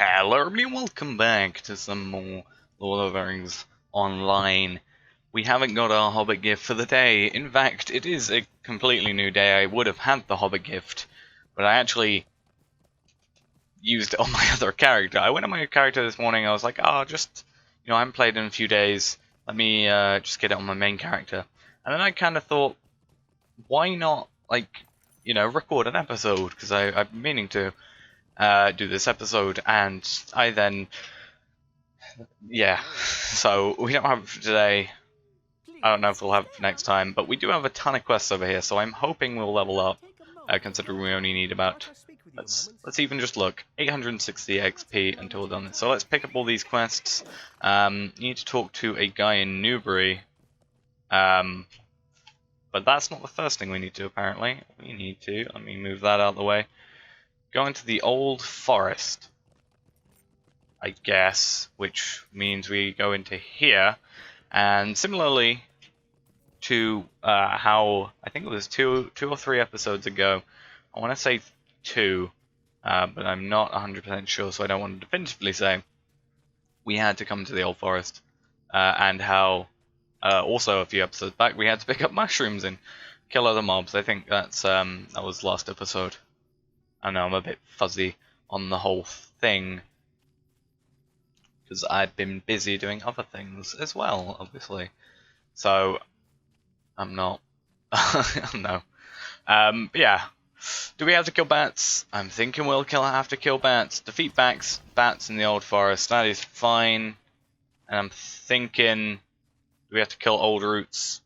Hello everybody, and welcome back to some more Lord of the Rings Online. We haven't got our Hobbit gift for the day. In fact, it is a completely new day. I would have had the Hobbit gift, but I actually used it on my other character. I went on my character this morning, I was like, I haven't played in a few days, let me just get it on my main character. And then I kind of thought, why not, record an episode, because I've been meaning to do this episode, and so we don't have it today. I don't know if we'll have it next time, but we do have a ton of quests over here, so I'm hoping we'll level up, considering we only need about, let's even just look, 860 XP until we're done. So let's pick up all these quests. You need to talk to a guy in Newbury, but that's not the first thing we need to, apparently. We need to, let me move that out of the way, go into the old forest, I guess, which means we go into here, and similarly to how, I think it was two or three episodes ago, I want to say 2, but I'm not 100% sure, so I don't want to definitively say, we had to come to the old forest, and how also a few episodes back we had to pick up mushrooms and kill other mobs. I think that was last episode. I know I'm a bit fuzzy on the whole thing, because I've been busy doing other things as well, obviously. So, I'm not. No. But yeah. Do we have to kill bats? I'm thinking we'll have to kill bats. Defeat bats in the old forest. That is fine. And I'm thinking, do we have to kill old roots?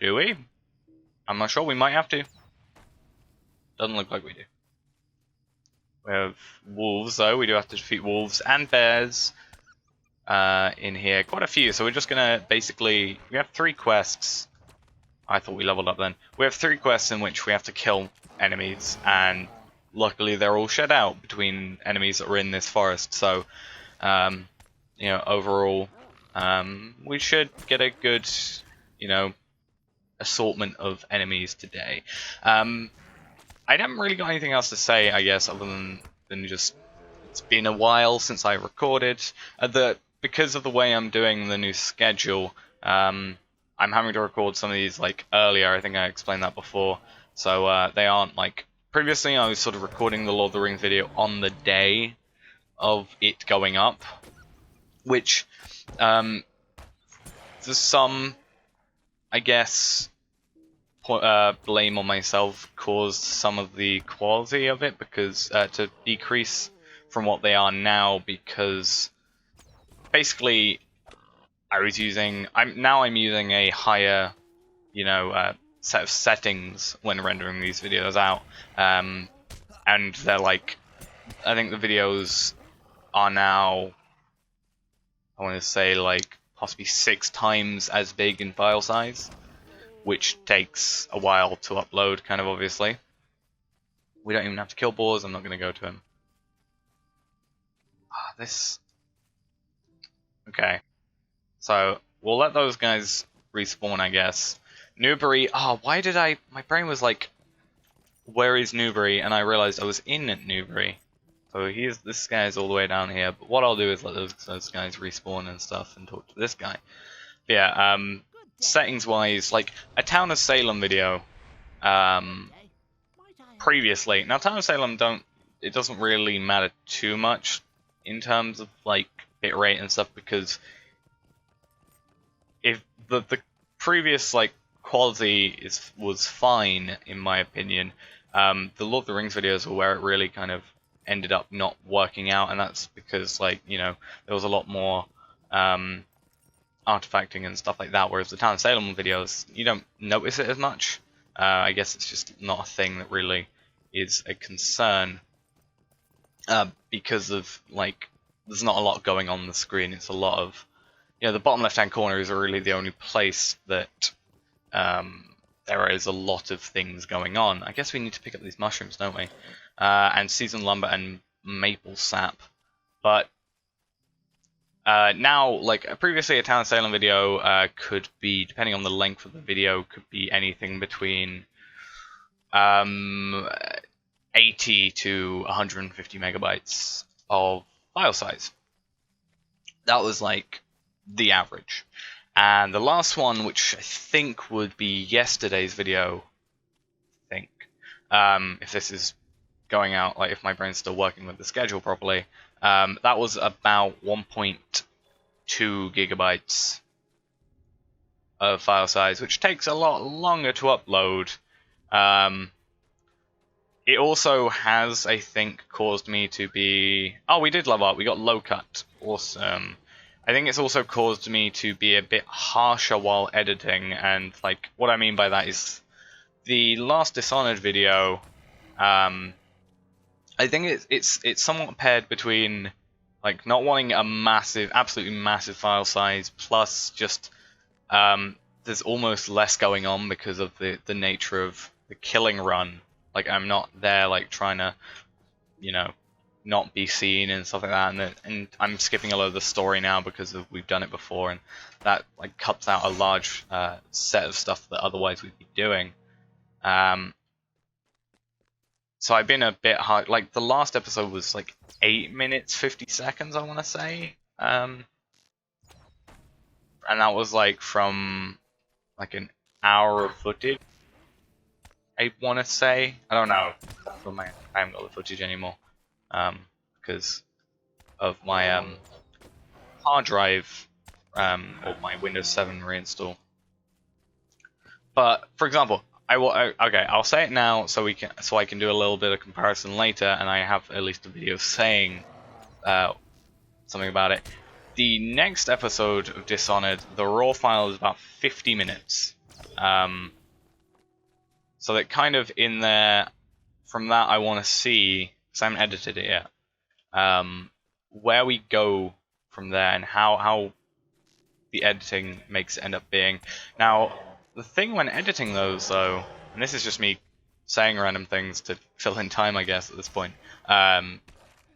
Do we? I'm not sure. We might have to. Doesn't look like we do. We have wolves, though. We do have to defeat wolves and bears in here. Quite a few. So we're just going to basically... We have 3 quests. I thought we leveled up then. We have 3 quests in which we have to kill enemies. And luckily they're all shed out between enemies that are in this forest. So, overall, we should get a good, assortment of enemies today. I haven't really got anything else to say, I guess, other than just it's been a while since I recorded. Because of the way I'm doing the new schedule, I'm having to record some of these earlier. I think I explained that before. So they aren't previously. I was sort of recording the Lord of the Rings video on the day of it going up, which there's some, I guess, blame on myself caused some of the quality of it because to decrease from what they are now, because basically I'm using a higher set of settings when rendering these videos out, and they're I think the videos are now, I want to say possibly 6 times as big in file size, which takes a while to upload, kind of obviously. We don't even have to kill boars, I'm not going to go to him. Okay. So, we'll let those guys respawn, I guess. Newbury, my brain was where is Newbury? And I realized I was in Newbury. So this guy's all the way down here, but what I'll do is let those guys respawn and stuff and talk to this guy. But yeah, settings-wise, a Town of Salem video, previously. Now, Town of Salem it doesn't really matter too much in terms of bitrate and stuff, because if the previous quality was fine in my opinion, the Lord of the Rings videos were where it really kind of ended up not working out, and that's because there was a lot more artifacting and stuff like that, whereas the Town of Salem videos, you don't notice it as much. I guess it's just not a thing that really is a concern, because of there's not a lot going on the screen. It's a lot of, the bottom left hand corner is really the only place that there is a lot of things going on. I guess we need to pick up these mushrooms, don't we? And seasoned lumber and maple sap. But now, previously a Town of Salem video could be, depending on the length of the video, could be anything between 80 to 150 megabytes of file size. That was like the average. And the last one, which I think would be yesterday's video, I think, if this is going out, like if my brain's still working with the schedule properly, that was about 1.2 gigabytes of file size, which takes a lot longer to upload. It also has, I think, caused me to be... Oh, we did level up. We got low cut. Awesome. I think it's also caused me to be a bit harsher while editing, and like what I mean by that is the last Dishonored video. I think it's somewhat paired between like not wanting a massive, absolutely massive file size, plus just there's almost less going on because of the nature of the killing run. Like I'm not there like trying to, not be seen and stuff like that, and I'm skipping a lot of the story now because we've done it before, and that like cuts out a large set of stuff that otherwise we'd be doing. So I've been a bit hard. Like the last episode was like 8 minutes 50 seconds, I want to say, and that was like from like an hour of footage. I want to say, I don't know. I haven't got the footage anymore because of my hard drive or my Windows 7 reinstall. But for example, I'll say it now so I can do a little bit of comparison later, and I have at least a video saying something about it. The next episode of Dishonored, the raw file is about 50 minutes. So that kind of in there, from that I want to see, because I haven't edited it yet, where we go from there and how the editing makes it end up being. Now, the thing when editing those, though, and this is just me saying random things to fill in time, I guess, at this point, but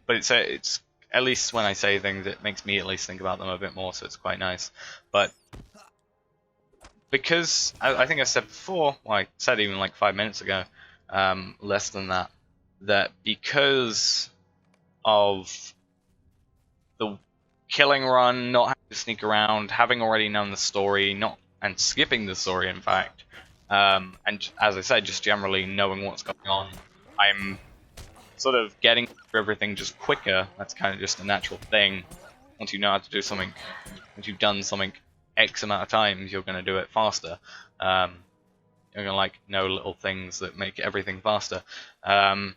it's at least when I say things, it makes me at least think about them a bit more, so it's quite nice. But because I think I said before, well, I said even like 5 minutes ago, less than that, that because of the killing run, not having to sneak around, having already known the story, and skipping the story, in fact, and as I said, just generally knowing what's going on, I'm sort of getting through everything just quicker. That's kind of just a natural thing. Once you know how to do something, once you've done something X amount of times, you're going to do it faster. You're going to like know little things that make everything faster. So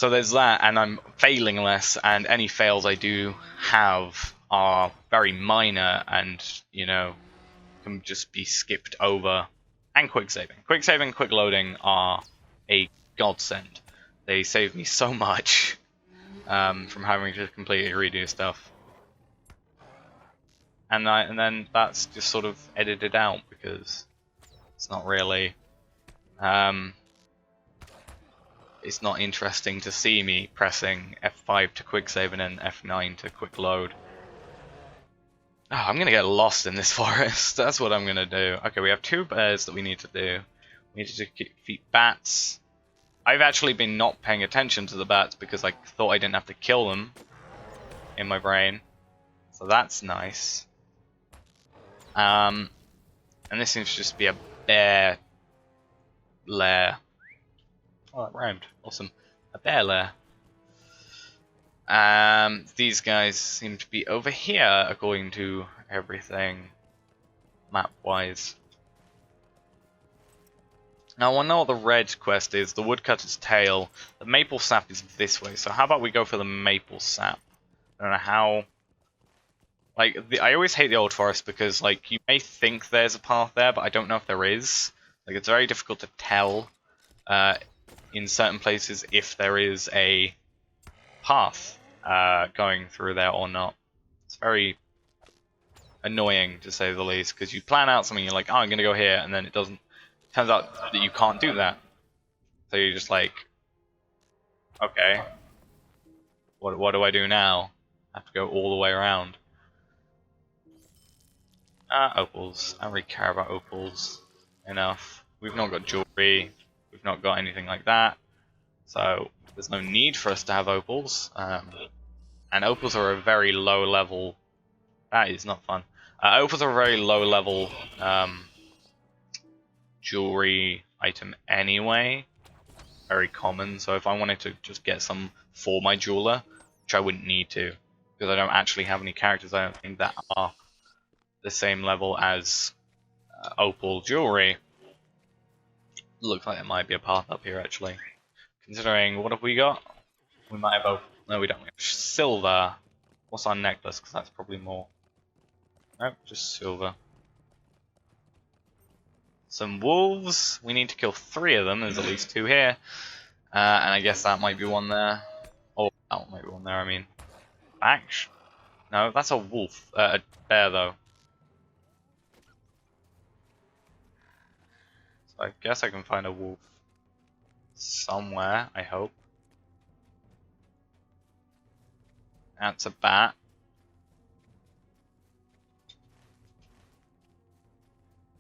there's that, and I'm failing less, and any fails I do have are very minor, and can just be skipped over. And quick saving, quick loading are a godsend. They save me so much from having to completely redo stuff. And then that's just sort of edited out because it's not really, it's not interesting to see me pressing F5 to quick save and then F9 to quick load. Oh, I'm gonna get lost in this forest. That's what I'm gonna do. Okay, we have 2 bears that we need to do. We need to defeat bats. I've actually been not paying attention to the bats because I thought I didn't have to kill them in my brain. So that's nice. And this seems to just be a bear lair. Oh, that rhymed. Awesome. A bear lair. These guys seem to be over here, according to everything, map-wise. Now, I want to know what the red quest is. The woodcutter's tail. The maple sap is this way, so how about we go for the maple sap? I don't know how... Like, I always hate the old forest because, like, you may think there's a path there, but I don't know if there is. Like, it's very difficult to tell in certain places if there is a path going through there or not. It's very annoying, to say the least, because you plan out something, you're like, oh, I'm going to go here, and then it doesn't... Turns out that you can't do that. So you're just like, okay, what do I do now? I have to go all the way around. Opals. I don't really care about opals enough. We've not got jewelry. We've not got anything like that. So there's no need for us to have opals. And opals are a very low level. That is not fun. Opals are a very low level jewelry item anyway. Very common. So if I wanted to just get some for my jeweler, which I wouldn't need to, because I don't actually have any characters, I don't think, that are the same level as opal jewelry. Looks like there might be a path up here actually. Considering, what have we got? We might have no, we don't. We have silver. What's our necklace? Because that's probably more. Nope, just silver. Some wolves. We need to kill 3 of them. There's at least 2 here. And I guess that might be one there. Oh, that one might be one there, I mean. Ash? No, that's a wolf. A bear, though. So I guess I can find a wolf somewhere, I hope. That's a bat.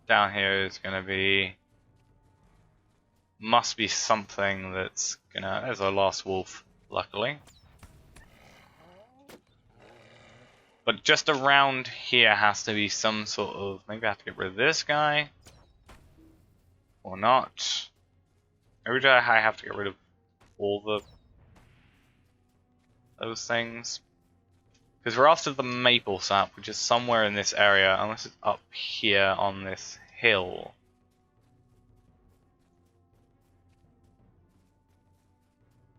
Down here is going to be... Must be something that's gonna... There's a lost wolf, luckily. But just around here has to be some sort of... Maybe I have to get rid of this guy. Or not. Maybe I have to get rid of all those things. Because we're after the maple sap, which is somewhere in this area, unless it's up here on this hill.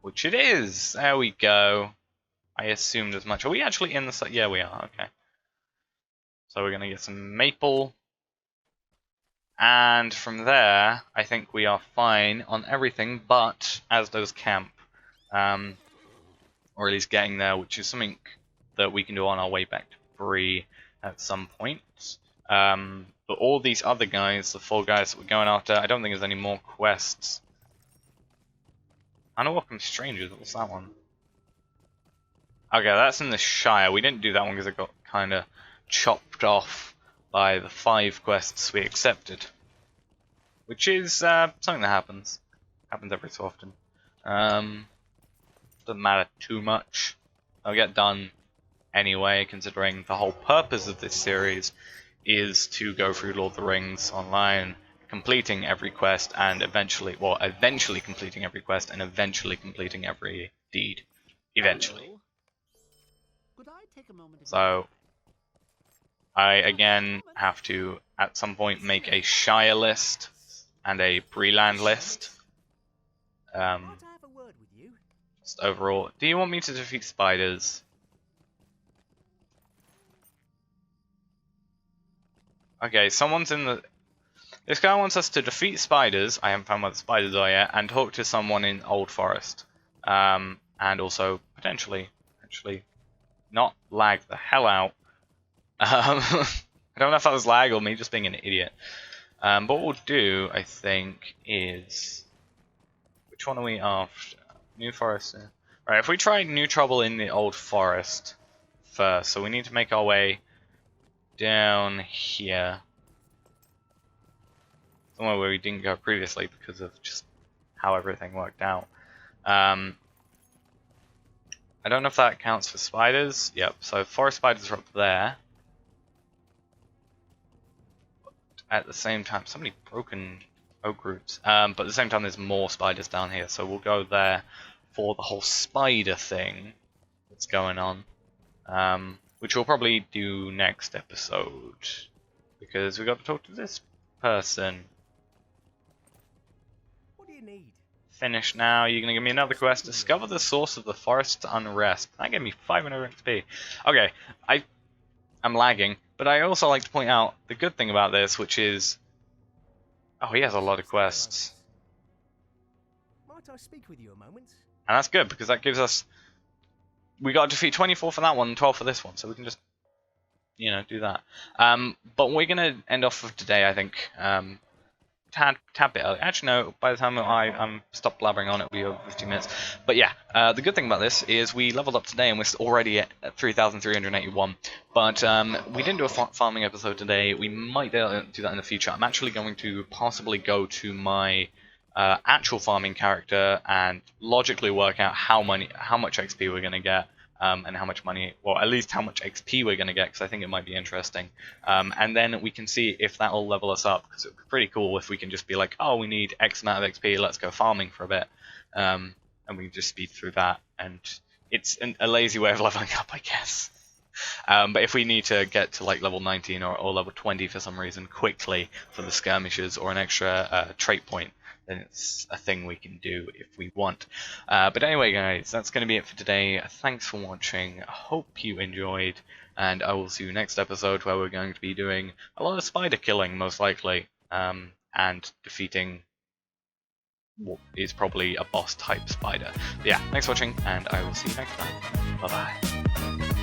Which it is! There we go. I assumed as much. Are we actually in the... Yeah, we are. Okay. So we're going to get some maple. And from there, I think we are fine on everything but Asdo's camp. Or at least getting there, which is something that we can do on our way back to Bree at some point. But all these other guys, the 4 guys that we're going after, I don't think there's any more quests. Unwelcome Strangers, what's that one? Okay, that's in the Shire. We didn't do that one because it got kind of chopped off by the 5 quests we accepted. Which is something that happens. Happens every so often. Doesn't matter too much. I'll get done anyway, considering the whole purpose of this series is to go through Lord of the Rings online, completing every quest and eventually completing every quest and eventually completing every deed. Eventually. So, I again have to at some point make a Shire list and a Breeland list. Just overall. Do you want me to defeat spiders? Okay, someone's in the... This guy wants us to defeat spiders, I haven't found where the spiders are yet, and talk to someone in Old Forest. And also, potentially, actually, not lag the hell out. I don't know if that was lag or me just being an idiot. But what we'll do, I think, is... Which one are we after? New Forest. Right, if we try New Trouble in the Old Forest first, so we need to make our way down here. Somewhere where we didn't go previously because of just how everything worked out. I don't know if that counts for spiders. Yep, so forest spiders are up there. At the same time, so many broken oak roots. But at the same time, there's more spiders down here, so we'll go there for the whole spider thing that's going on. Which we'll probably do next episode. Because we got to talk to this person. What do you need? Finish now. You're going to give me another quest. Discover the source of the forest's unrest. That gave me 500 XP. Okay, I'm lagging. But I also like to point out the good thing about this, which is... Oh, he has a lot of quests. Might I speak with you a moment? And that's good, because that gives us... We got to defeat 24 for that one and 12 for this one, so we can just, you know, do that. But we're going to end off for today, I think. Tad bit early. Actually, no, by the time I'm stopped blabbering on, it'll be over 15 minutes. But yeah, the good thing about this is we leveled up today and we're already at 3,381. But we didn't do a farming episode today. We might do that in the future. I'm actually going to possibly go to my actual farming character and logically work out how much XP we're going to get and how much money, well, at least how much XP we're going to get, because I think it might be interesting. And then we can see if that will level us up, because it would be pretty cool if we can just be like, oh, we need X amount of XP, let's go farming for a bit. And we can just speed through that, and it's a lazy way of leveling up, I guess. But if we need to get to like level 19 or level 20 for some reason quickly for the skirmishes or an extra trait point, then it's a thing we can do if we want. But anyway, guys, that's going to be it for today. Thanks for watching. I hope you enjoyed, and I will see you next episode, where we're going to be doing a lot of spider killing, most likely, and defeating what is probably a boss type spider. But yeah, thanks for watching, and I will see you next time. Bye bye.